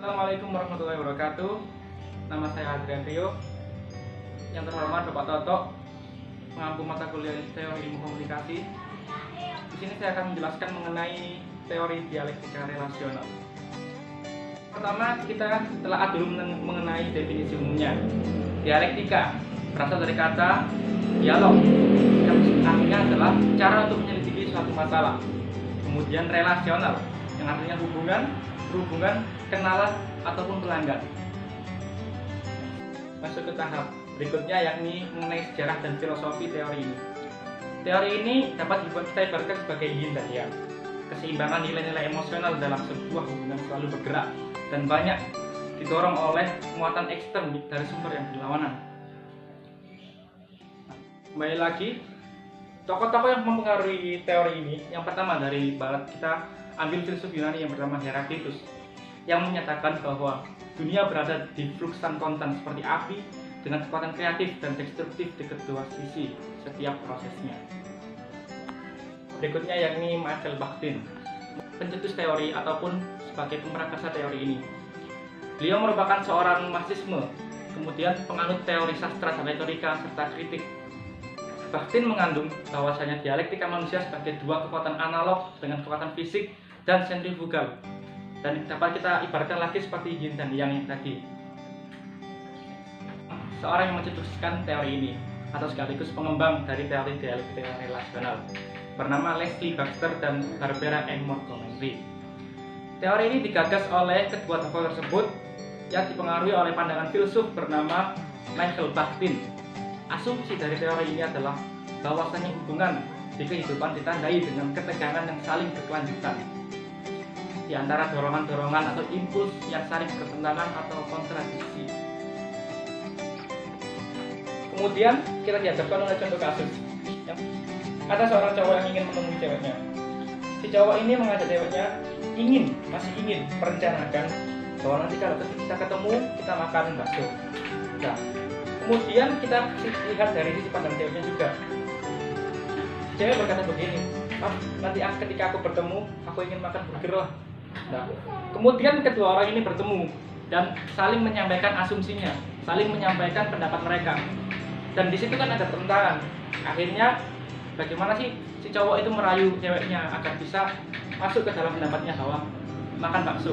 Assalamualaikum warahmatullahi wabarakatuh. Nama saya Adrian Rio. Yang terhormat Bapak Toto, pengampu mata kuliah Teori Ilmu Komunikasi. Di sini saya akan menjelaskan mengenai teori dialektika relasional. Pertama, kita telah dulu mengenai definisi umumnya. Dialektika berasal dari kata dialog, yang artinya adalah cara untuk menyelidiki suatu masalah. Kemudian relasional, yang artinya berhubungan, kenalan, ataupun pelanggan. Masuk ke tahap berikutnya, yakni mengenai sejarah dan filosofi teori ini. Teori ini dapat kita ibaratkan sebagai yin dan yang. Keseimbangan nilai-nilai emosional dalam sebuah hubungan selalu bergerak dan banyak didorong oleh muatan ekstern dari sumber yang berlawanan. Kembali lagi, tokoh-tokoh yang mempengaruhi teori ini, yang pertama dari barat kita ambil filsuf Yunani yang bernama Heraklitus, yang menyatakan bahwa dunia berada di fluxan konstan seperti api dengan kekuatan kreatif dan destruktif di kedua sisi setiap prosesnya. Berikutnya yakni Michael Bakhtin, pencetus teori ataupun sebagai pemrakasa teori ini. Beliau merupakan seorang marxisme, kemudian penganut teori sastra dan retorika serta kritik. Bakhtin mengandung bahwasanya dialektika manusia sebagai dua kekuatan analog dengan kekuatan fisik dan sentrifugal, dan dapat kita ibaratkan lagi seperti yin dan yang tadi. Seorang yang mencetuskan teori ini atau sekaligus pengembang dari teori dialektika relasional bernama Leslie Baxter dan Barbara M. Montgomery. Teori ini digagas oleh kedua tokoh tersebut yang dipengaruhi oleh pandangan filsuf bernama Michael Bakhtin. Asumsi dari teori ini adalah bahwasanya hubungan di kehidupan ditandai dengan ketegangan yang saling berkelanjutan di antara dorongan-dorongan atau impuls yang saling bertentangan atau kontradiksi. Kemudian kita dihadapkan oleh contoh kasus. Ada seorang cowok yang ingin menemui ceweknya. Si cowok ini mengajak ceweknya masih ingin merencanakan bahwa nanti kalau kita ketemu kita makan bakso. Nah, kemudian kita lihat dari sisi pandang ceweknya juga. Cewek berkata begini, nanti ketika aku bertemu, aku ingin makan burger lah. Nah, kemudian kedua orang ini bertemu dan saling menyampaikan asumsinya, saling menyampaikan pendapat mereka. Dan di situ kan ada pertentangan. Akhirnya bagaimana sih si cowok itu merayu ceweknya agar bisa masuk ke dalam pendapatnya bahwa makan bakso.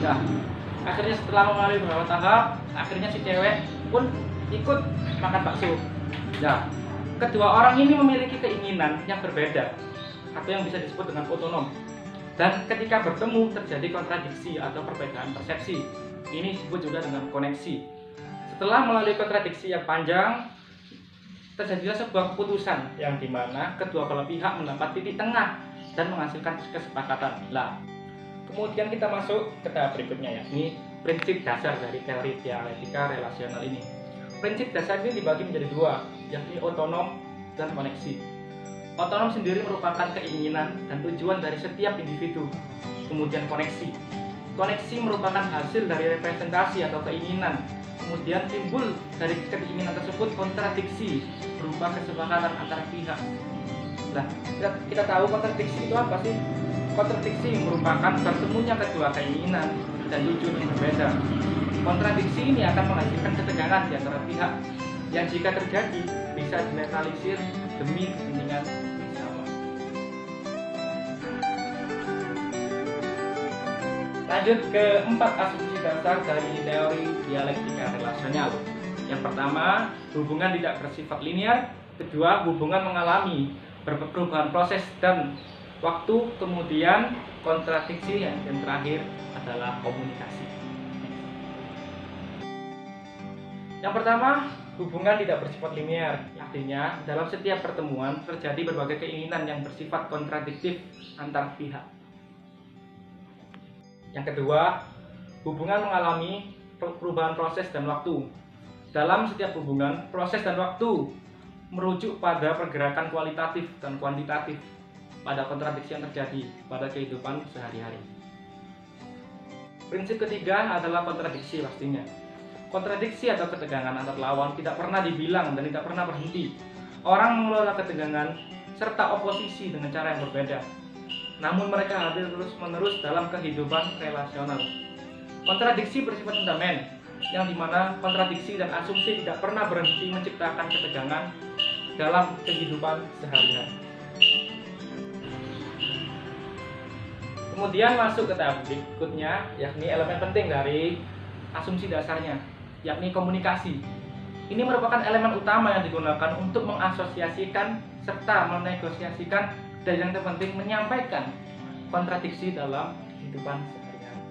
Nah, akhirnya setelah melalui beberapa tahap, akhirnya si cewek pun ikut makan bakso. Nah, kedua orang ini memiliki keinginan yang berbeda atau yang bisa disebut dengan otonom. Dan ketika bertemu terjadi kontradiksi atau perbedaan persepsi. Ini disebut juga dengan koneksi. Setelah melalui kontradiksi yang panjang, terjadilah sebuah keputusan yang dimana kedua belah pihak mendapat titik tengah dan menghasilkan kesepakatan. Nah, kemudian kita masuk ke tahap berikutnya, yakni prinsip dasar dari teori dialektika relasional ini. Prinsip dasar ini dibagi menjadi dua, yakni otonom dan koneksi. Otonom sendiri merupakan keinginan dan tujuan dari setiap individu. Kemudian koneksi. Koneksi merupakan hasil dari representasi atau keinginan. Kemudian timbul dari keinginan tersebut kontradiksi berupa kesepakatan antara pihak. Nah, kita tahu kontradiksi itu apa sih? Kontradiksi merupakan bertemunya kedua keinginan dan tujuan yang berbeda. Kontradiksi ini akan menghasilkan ketegangan di antara pihak yang jika terjadi bisa dinetralisir demi kepentingan bersama. Lanjut ke 4 asumsi dasar dari teori dialektika relasional. Yang pertama, hubungan tidak bersifat linear. Kedua, hubungan mengalami perubahan proses dan waktu. Kemudian kontradiksi, yang terakhir adalah komunikasi. Yang pertama, hubungan tidak bersifat linear. Artinya, dalam setiap pertemuan terjadi berbagai keinginan yang bersifat kontradiktif antar pihak. Yang kedua, hubungan mengalami perubahan proses dan waktu. Dalam setiap hubungan, proses dan waktu merujuk pada pergerakan kualitatif dan kuantitatif pada kontradiksi yang terjadi pada kehidupan sehari-hari. Prinsip ketiga adalah kontradiksi pastinya. Kontradiksi atau ketegangan antar lawan tidak pernah dibilang dan tidak pernah berhenti. Orang mengelola ketegangan serta oposisi dengan cara yang berbeda. Namun mereka hadir terus-menerus dalam kehidupan relasional. Kontradiksi bersifat fundament, yang dimana kontradiksi dan asumsi tidak pernah berhenti menciptakan ketegangan dalam kehidupan sehari-hari. Kemudian masuk ke tahap berikutnya, yakni elemen penting dari asumsi dasarnya, yakni komunikasi. Ini merupakan elemen utama yang digunakan untuk mengasosiasikan serta menegosiasikan dan yang terpenting menyampaikan kontradiksi dalam kehidupan sehari-hari.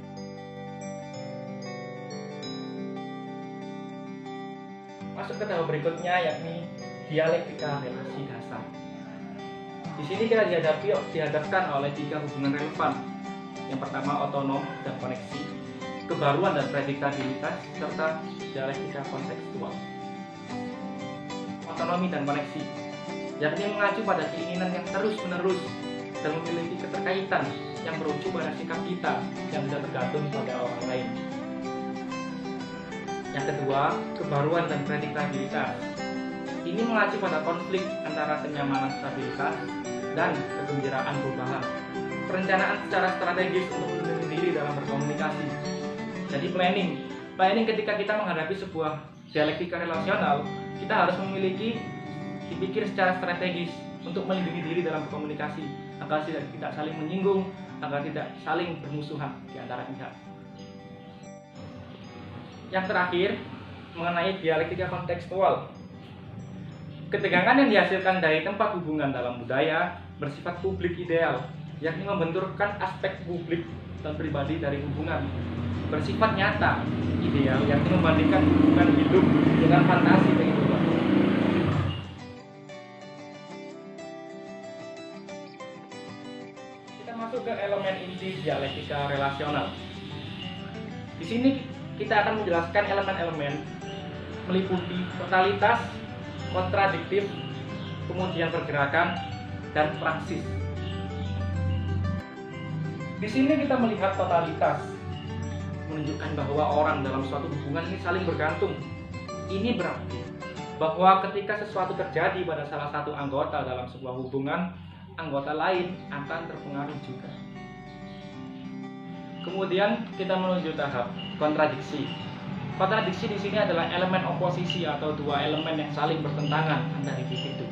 Masuk ke tahap berikutnya, yakni dialektika relasi dasar. Di sini kita dihadapkan oleh 3 hubungan relevan. Yang pertama, otonom dan koneksi, kebaruan dan prediktabilitas, serta dialektika kontekstual. Otonomi dan koneksi, yakni mengacu pada keinginan yang terus-menerus dan memiliki keterkaitan yang merujuk pada sikap kita yang tidak tergantung pada orang lain. Yang kedua, kebaruan dan prediktabilitas. Ini mengacu pada konflik antara kenyamanan stabilitas dan kegembiraan perubahan. Perencanaan secara strategis untuk melindungi diri dalam berkomunikasi. Jadi planning ketika kita menghadapi sebuah dialektika relasional, kita harus memiliki dipikir secara strategis untuk melindungi diri dalam berkomunikasi agar tidak saling menyinggung, agar tidak saling bermusuhan di antara pihak. Yang terakhir, mengenai dialektika kontekstual. Ketegangan yang dihasilkan dari tempat hubungan dalam budaya bersifat publik ideal, yakni membenturkan aspek publik dan pribadi dari hubungan. Bersifat nyata, ideal, yakni membandingkan hubungan hidup dengan fantasi kehidupan. Kita masuk ke elemen inti dialektika relasional. Di sini kita akan menjelaskan elemen-elemen meliputi totalitas, kontradiktif, kemudian pergerakan, dan praksis. Di sini kita melihat totalitas, menunjukkan bahwa orang dalam suatu hubungan ini saling bergantung. Ini berarti bahwa ketika sesuatu terjadi pada salah satu anggota dalam sebuah hubungan, anggota lain akan terpengaruh juga. Kemudian kita menuju tahap kontradiksi. Kontradiksi di sini adalah elemen oposisi atau dua elemen yang saling bertentangan antara individu.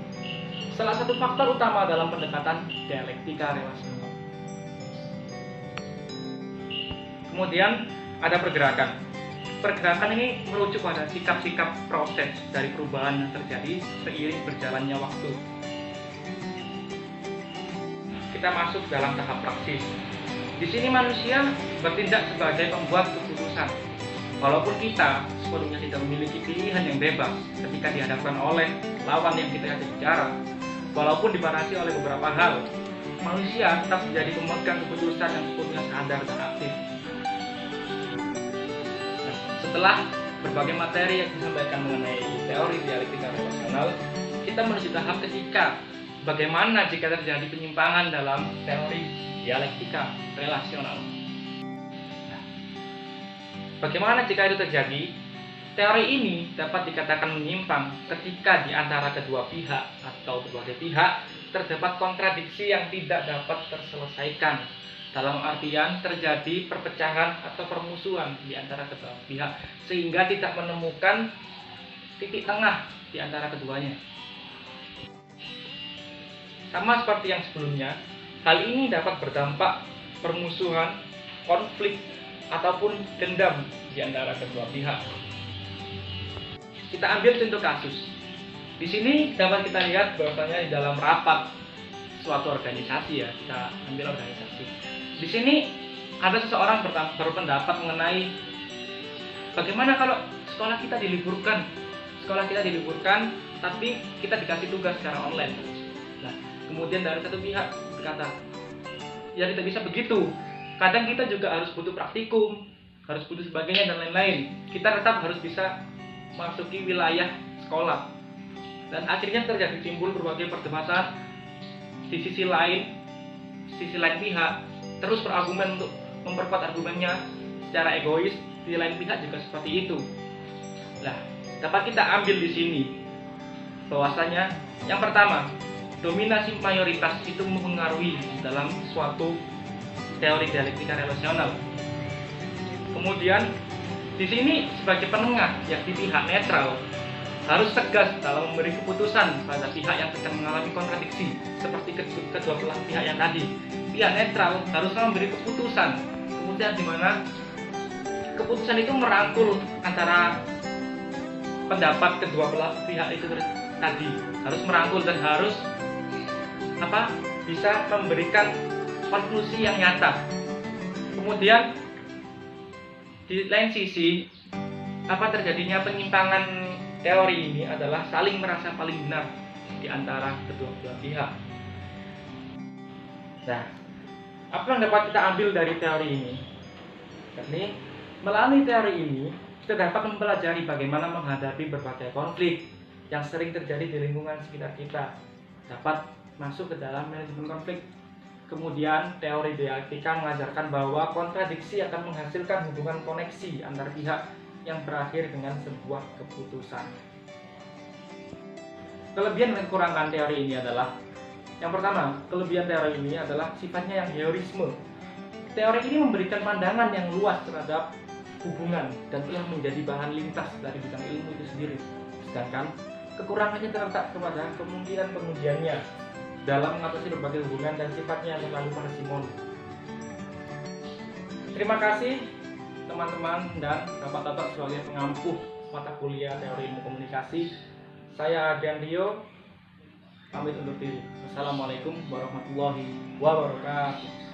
Salah satu faktor utama dalam pendekatan dialektika relasional. Kemudian ada pergerakan. Pergerakan ini merujuk pada sikap-sikap proses dari perubahan yang terjadi seiring berjalannya waktu. Kita masuk dalam tahap praksis. Di sini manusia bertindak sebagai pembuat keputusan. Walaupun kita sepenuhnya tidak memiliki pilihan yang bebas ketika dihadapkan oleh lawan yang kita ajak bicara, walaupun dibatasi oleh beberapa hal, manusia tetap menjadi pemegang keputusan yang sepenuhnya sadar dan aktif. Setelah berbagai materi yang disampaikan mengenai teori dialektika relasional, kita menuju tahap ketiga. Bagaimana jika terjadi penyimpangan dalam teori dialektika relasional? Bagaimana jika itu terjadi? Teori ini dapat dikatakan menyimpang ketika di antara kedua pihak atau berbagai pihak terdapat kontradiksi yang tidak dapat terselesaikan. Dalam artian terjadi perpecahan atau permusuhan di antara kedua pihak sehingga tidak menemukan titik tengah di antara keduanya. Sama seperti yang sebelumnya, hal ini dapat berdampak permusuhan, konflik, ataupun dendam di antara kedua pihak. Kita ambil contoh kasus. Di sini dapat kita lihat bahwasanya di dalam rapat suatu organisasi, ya, kita ambil organisasi. Di sini ada seseorang berpendapat mengenai bagaimana kalau sekolah kita diliburkan. Sekolah kita diliburkan, tapi kita dikasih tugas secara online. Nah, kemudian dari satu pihak berkata, ya tidak bisa begitu. Kadang kita juga harus butuh praktikum, harus butuh sebagainya dan lain-lain. Kita tetap harus bisa masuki wilayah sekolah. Dan akhirnya terjadi timbul berbagai perdebatan di sisi lain pihak terus berargumen untuk memperkuat argumennya secara egois, di lain pihak juga seperti itu. Nah, dapat kita ambil di sini bahwasanya yang pertama, dominasi mayoritas itu mempengaruhi dalam suatu teori dialektika relasional. Kemudian di sini sebagai penengah, yakni pihak netral, harus tegas dalam memberi keputusan pada pihak yang sedang mengalami kontradiksi seperti kedua belah pihak yang tadi. Pihak netral harus memberi keputusan, kemudian di mana keputusan itu merangkul antara pendapat kedua belah pihak itu tadi, harus merangkul dan harus bisa memberikan konklusi yang nyata. Kemudian di lain sisi, terjadinya penyimpangan teori ini adalah saling merasa paling benar di antara kedua belah pihak. Nah, apa yang dapat kita ambil dari teori ini? Yakni melalui teori ini kita dapat mempelajari bagaimana menghadapi berbagai konflik yang sering terjadi di lingkungan sekitar kita, dapat masuk ke dalam manajemen konflik. Kemudian teori dialektika mengajarkan bahwa kontradiksi akan menghasilkan hubungan koneksi antar pihak yang berakhir dengan sebuah keputusan. Kelebihan dan kekurangan teori ini adalah, yang pertama, kelebihan teori ini adalah sifatnya yang heorisme. Teori ini memberikan pandangan yang luas terhadap hubungan dan telah menjadi bahan lintas dari bidang ilmu itu sendiri. Sedangkan kekurangannya terletak kepada kemungkinan pengujiannya dalam mengatasi berbagai hubungan dan sifatnya yang terlalu parsimoni. Terima kasih teman-teman dan bapak-bapak sebagai pengampuh mata kuliah teori ilmu komunikasi. Saya Adrian Rio, pamit undur diri. Wassalamualaikum warahmatullahi wabarakatuh.